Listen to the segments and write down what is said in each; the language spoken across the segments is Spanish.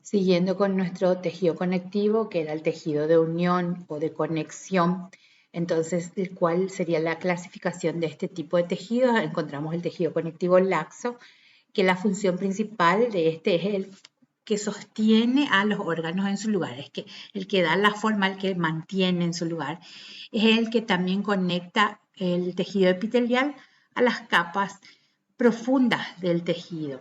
Siguiendo con nuestro tejido conectivo, que era el tejido de unión o de conexión, entonces, ¿cuál sería la clasificación de este tipo de tejidos? Encontramos el tejido conectivo laxo, que la función principal de este es el que sostiene a los órganos en su lugar, es que el que da la forma, el que mantiene en su lugar, es el que también conecta el tejido epitelial a las capas profundas del tejido.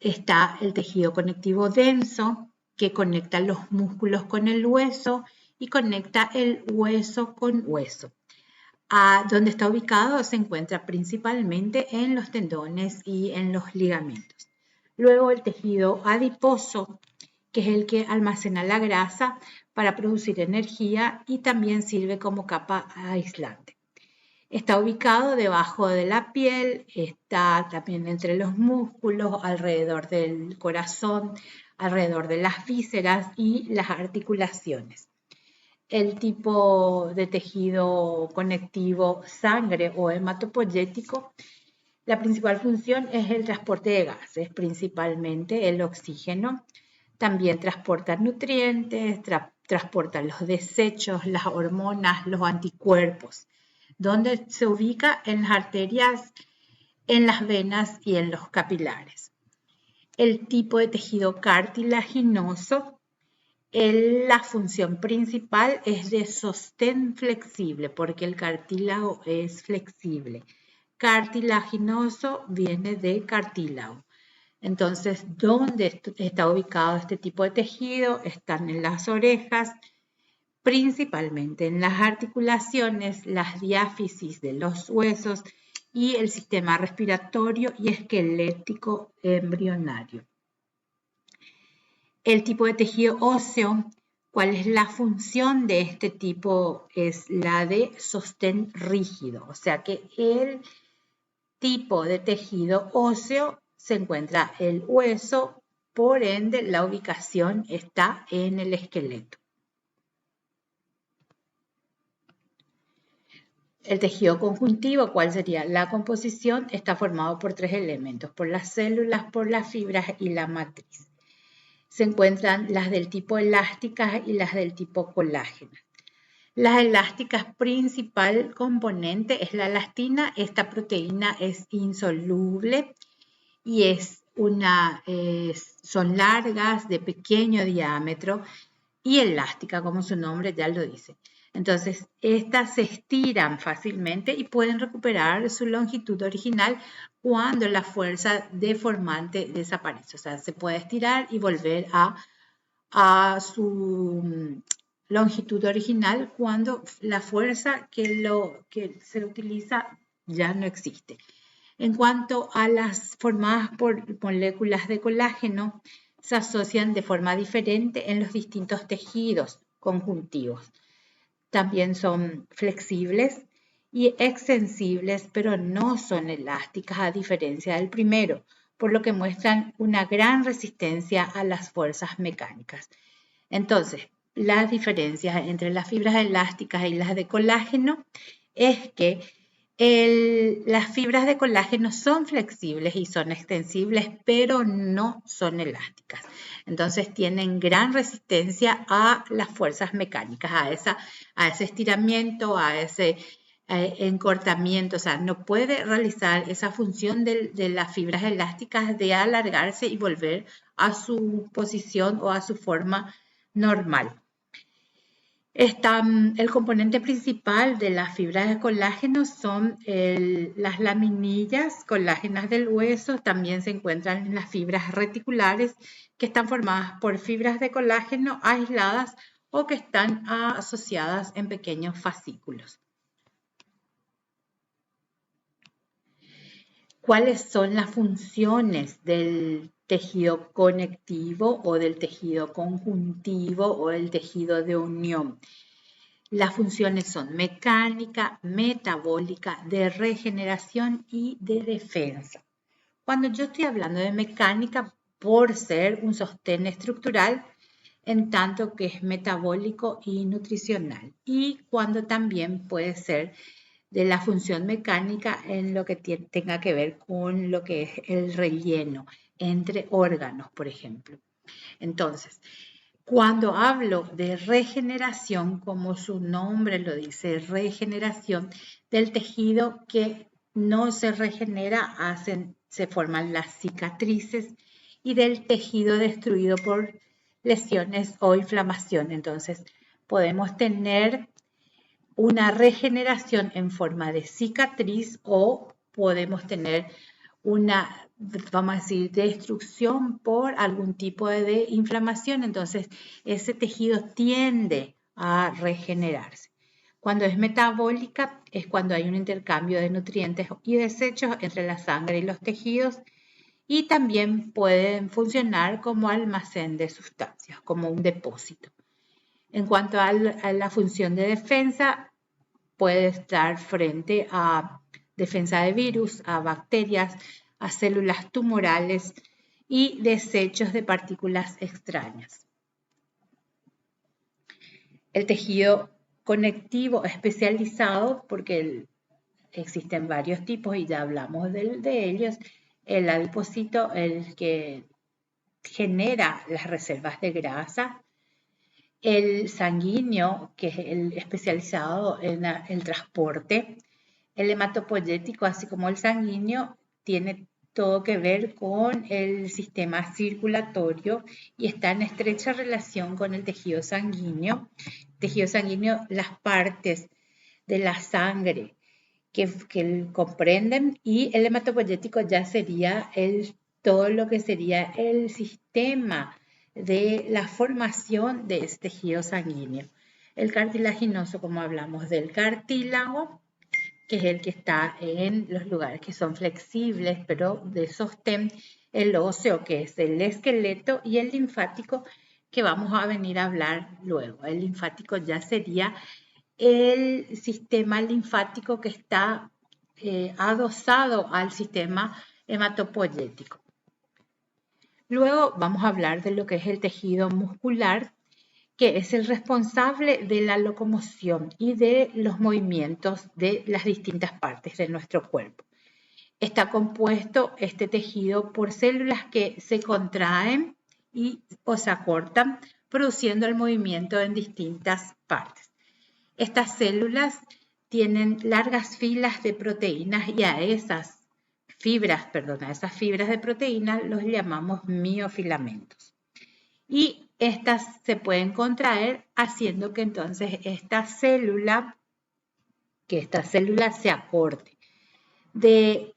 Está el tejido conectivo denso, que conecta los músculos con el hueso y conecta el hueso con hueso. Donde está ubicado se encuentra principalmente en los tendones y en los ligamentos. Luego el tejido adiposo, que es el que almacena la grasa para producir energía y también sirve como capa aislante. Está ubicado debajo de la piel, está también entre los músculos, alrededor del corazón, alrededor de las vísceras y las articulaciones. El tipo de tejido conectivo sangre o hematopoyético, la principal función es el transporte de gases, principalmente el oxígeno. También transporta nutrientes, transporta los desechos, las hormonas, los anticuerpos, donde se ubica en las arterias, en las venas y en los capilares. El tipo de tejido cartilaginoso, la función principal es de sostén flexible, porque el cartílago es flexible. Cartilaginoso viene de cartílago. Entonces, ¿dónde está ubicado este tipo de tejido? Están en las orejas, principalmente en las articulaciones, las diáfisis de los huesos y el sistema respiratorio y esquelético embrionario. El tipo de tejido óseo, ¿cuál es la función de este tipo? Es la de sostén rígido, o sea que el tipo de tejido óseo se encuentra el hueso, por ende la ubicación está en el esqueleto. El tejido conjuntivo, ¿cuál sería la composición? Está formado por tres elementos, por las células, por las fibras y la matriz. Se encuentran las del tipo elásticas y las del tipo colágeno. Las elásticas, principal componente es la elastina. Esta proteína es insoluble y son largas, de pequeño diámetro y elástica, como su nombre ya lo dice. Entonces, estas se estiran fácilmente y pueden recuperar su longitud original cuando la fuerza deformante desaparece. O sea, se puede estirar y volver a su longitud original cuando la fuerza que se utiliza ya no existe. En cuanto a las formadas por moléculas de colágeno, se asocian de forma diferente en los distintos tejidos conjuntivos. También son flexibles y extensibles, pero no son elásticas a diferencia del primero, por lo que muestran una gran resistencia a las fuerzas mecánicas. Entonces, las diferencias entre las fibras elásticas y las de colágeno es que las fibras de colágeno son flexibles y son extensibles, pero no son elásticas. Entonces tienen gran resistencia a las fuerzas mecánicas, a ese estiramiento, a ese encortamiento. O sea, no puede realizar esa función de las fibras elásticas de alargarse y volver a su posición o a su forma normal. El componente principal de las fibras de colágeno son las laminillas colágenas del hueso. También se encuentran en las fibras reticulares, que están formadas por fibras de colágeno aisladas o que están asociadas en pequeños fascículos. ¿Cuáles son las funciones del tejido conectivo o del tejido conjuntivo o del tejido de unión? Las funciones son mecánica, metabólica, de regeneración y de defensa. Cuando yo estoy hablando de mecánica, por ser un sostén estructural, en tanto que es metabólico y nutricional. Y cuando también puede ser de la función mecánica en lo que tenga que ver con lo que es el relleno entre órganos, por ejemplo. Entonces, cuando hablo de regeneración, como su nombre lo dice, regeneración del tejido que no se regenera, se forman las cicatrices, y del tejido destruido por lesiones o inflamación. Entonces, podemos tener una regeneración en forma de cicatriz o podemos tener una, vamos a decir, destrucción por algún tipo de inflamación. Entonces, ese tejido tiende a regenerarse. Cuando es metabólica, es cuando hay un intercambio de nutrientes y desechos entre la sangre y los tejidos, y también pueden funcionar como almacén de sustancias, como un depósito. En cuanto a la función de defensa, puede estar frente a defensa de virus, a bacterias, a células tumorales y desechos de partículas extrañas. El tejido conectivo especializado, porque existen varios tipos y ya hablamos de ellos. El adipocito, el que genera las reservas de grasa. El sanguíneo, que es el especializado en el transporte. El hematopoyético, así como el sanguíneo, tiene todo que ver con el sistema circulatorio y está en estrecha relación con el tejido sanguíneo. Tejido sanguíneo, las partes de la sangre que comprenden, y el hematopoyético ya sería todo lo que sería el sistema de la formación de este tejido sanguíneo. El cartilaginoso, como hablamos del cartílago, que es el que está en los lugares que son flexibles, pero de sostén. El óseo, que es el esqueleto, y el linfático, que vamos a venir a hablar luego. El linfático ya sería el sistema linfático que está adosado al sistema hematopoyético. Luego vamos a hablar de lo que es el tejido muscular, que es el responsable de la locomoción y de los movimientos de las distintas partes de nuestro cuerpo. Está compuesto este tejido por células que se contraen o se acortan, produciendo el movimiento en distintas partes. Estas células tienen largas filas de proteínas y a esas fibras de proteínas los llamamos miofilamentos. Y estas se pueden contraer haciendo que entonces esta célula se acorte.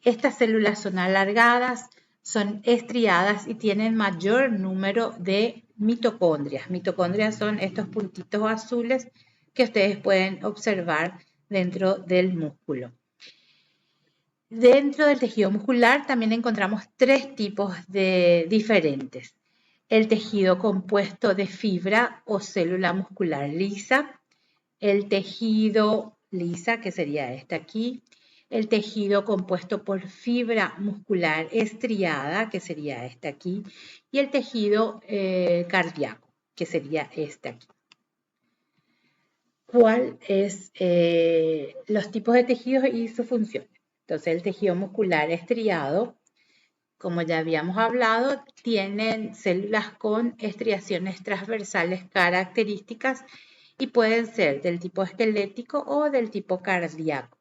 Estas células son alargadas, son estriadas y tienen mayor número de mitocondrias. Mitocondrias son estos puntitos azules que ustedes pueden observar dentro del músculo. Dentro del tejido muscular también encontramos tres tipos diferentes. El tejido compuesto de fibra o célula muscular lisa, el tejido lisa, que sería este aquí, el tejido compuesto por fibra muscular estriada, que sería este aquí, y el tejido cardíaco, que sería este aquí. ¿Cuál es los tipos de tejidos y su función? Entonces, el tejido muscular estriado, como ya habíamos hablado, tienen células con estriaciones transversales características y pueden ser del tipo esquelético o del tipo cardíaco.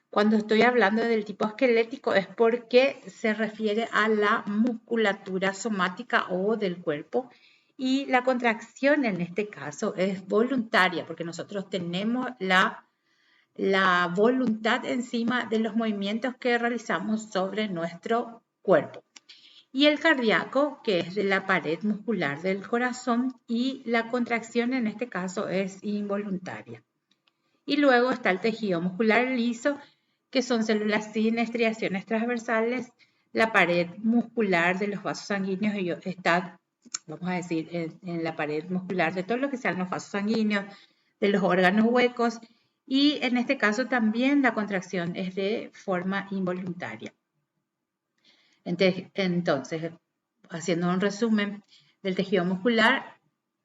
Cuando estoy hablando del tipo esquelético es porque se refiere a la musculatura somática o del cuerpo, y la contracción en este caso es voluntaria porque nosotros tenemos la voluntad encima de los movimientos que realizamos sobre nuestro cuerpo. Y el cardíaco, que es de la pared muscular del corazón, y la contracción en este caso es involuntaria. Y luego está el tejido muscular liso, que son células sin estriaciones transversales. La pared muscular de los vasos sanguíneos está, vamos a decir, en la pared muscular de todo lo que sean los vasos sanguíneos, de los órganos huecos, y en este caso también la contracción es de forma involuntaria. Entonces, haciendo un resumen del tejido muscular,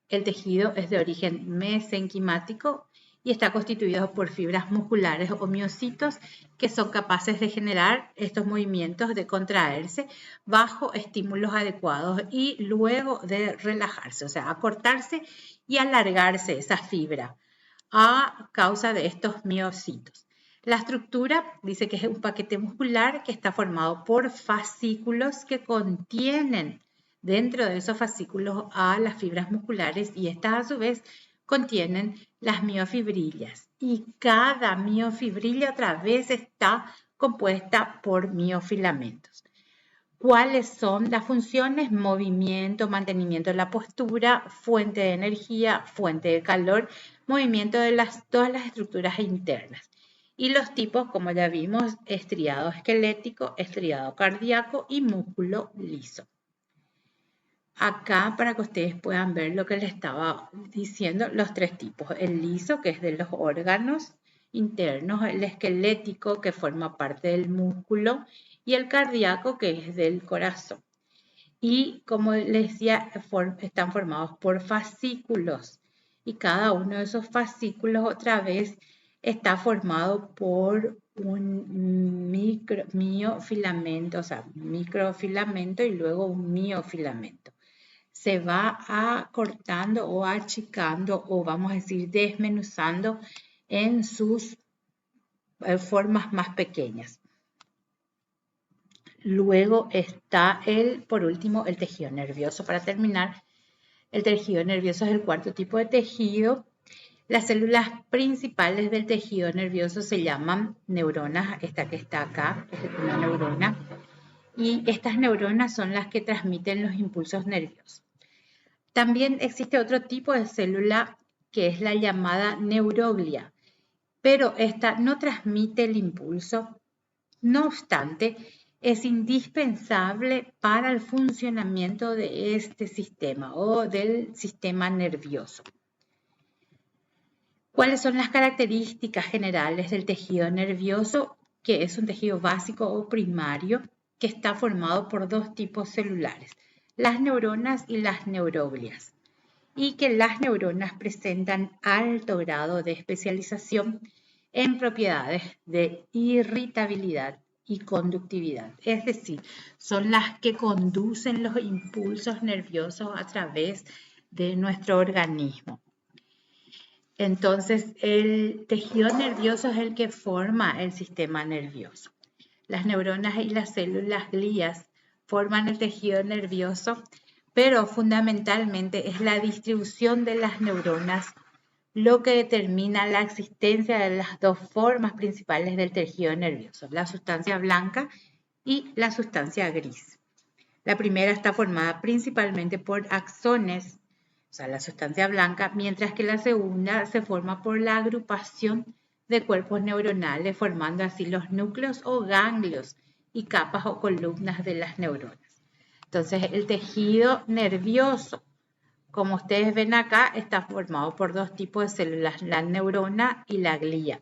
el tejido es de origen mesenquimático y está constituido por fibras musculares o miocitos que son capaces de generar estos movimientos de contraerse bajo estímulos adecuados y luego de relajarse, o sea, acortarse y alargarse esa fibra a causa de estos miocitos. La estructura dice que es un paquete muscular que está formado por fascículos que contienen dentro de esos fascículos a las fibras musculares y estas a su vez contienen las miofibrillas. Y cada miofibrilla otra vez está compuesta por miofilamentos. ¿Cuáles son las funciones? Movimiento, mantenimiento de la postura, fuente de energía, fuente de calor, movimiento de todas las estructuras internas. Y los tipos, como ya vimos, estriado esquelético, estriado cardíaco y músculo liso. Acá, para que ustedes puedan ver lo que les estaba diciendo, los tres tipos. El liso, que es de los órganos internos, el esquelético, que forma parte del músculo, y el cardíaco, que es del corazón. Y como les decía, están formados por fascículos. Y cada uno de esos fascículos otra vez está formado por un miofilamento, o sea, microfilamento y luego un miofilamento. Se va acortando o achicando o vamos a decir desmenuzando en sus formas más pequeñas. Luego está por último, el tejido nervioso. Para terminar, el tejido nervioso es el cuarto tipo de tejido. Las células principales del tejido nervioso se llaman neuronas, esta que está acá, que es una neurona, y estas neuronas son las que transmiten los impulsos nerviosos. También existe otro tipo de célula que es la llamada neuroglia, pero esta no transmite el impulso. No obstante, es indispensable para el funcionamiento de este sistema o del sistema nervioso. ¿Cuáles son las características generales del tejido nervioso? Que es un tejido básico o primario que está formado por dos tipos celulares, las neuronas y las neuroglias, y que las neuronas presentan alto grado de especialización en propiedades de irritabilidad y conductividad, es decir, son las que conducen los impulsos nerviosos a través de nuestro organismo. Entonces, el tejido nervioso es el que forma el sistema nervioso. Las neuronas y las células glías forman el tejido nervioso, pero fundamentalmente es la distribución de las neuronas lo que determina la existencia de las dos formas principales del tejido nervioso, la sustancia blanca y la sustancia gris. La primera está formada principalmente por axones, o sea, la sustancia blanca, mientras que la segunda se forma por la agrupación de cuerpos neuronales, formando así los núcleos o ganglios y capas o columnas de las neuronas. Entonces, el tejido nervioso, como ustedes ven acá, está formado por dos tipos de células, la neurona y la glía.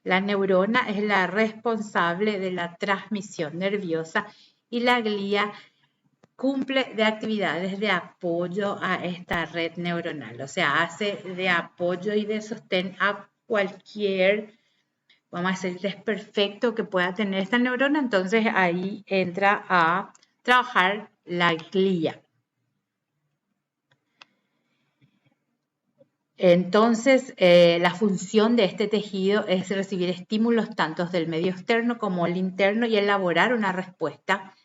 La neurona es la responsable de la transmisión nerviosa y la glía cumple de actividades de apoyo a esta red neuronal, o sea, hace de apoyo y de sostén a cualquier, vamos a decir, desperfecto que pueda tener esta neurona. Entonces ahí entra a trabajar la glía. Entonces, la función de este tejido es recibir estímulos tanto del medio externo como el interno y elaborar una respuesta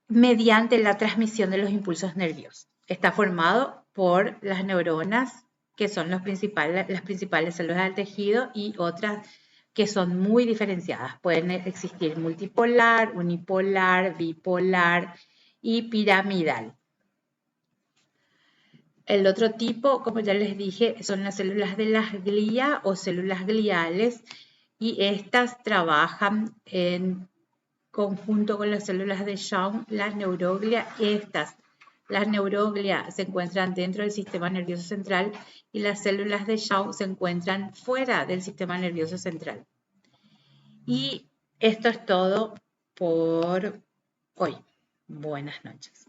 mediante la transmisión de los impulsos nerviosos. Está formado por las neuronas, que son las principales células del tejido, y otras que son muy diferenciadas. Pueden existir multipolar, unipolar, bipolar y piramidal. El otro tipo, como ya les dije, son las células de las glía o células gliales, y estas trabajan en conjunto con las células de Schwann, las neuroglia. Las neuroglia se encuentran dentro del sistema nervioso central y las células de Schwann se encuentran fuera del sistema nervioso central. Y esto es todo por hoy. Buenas noches.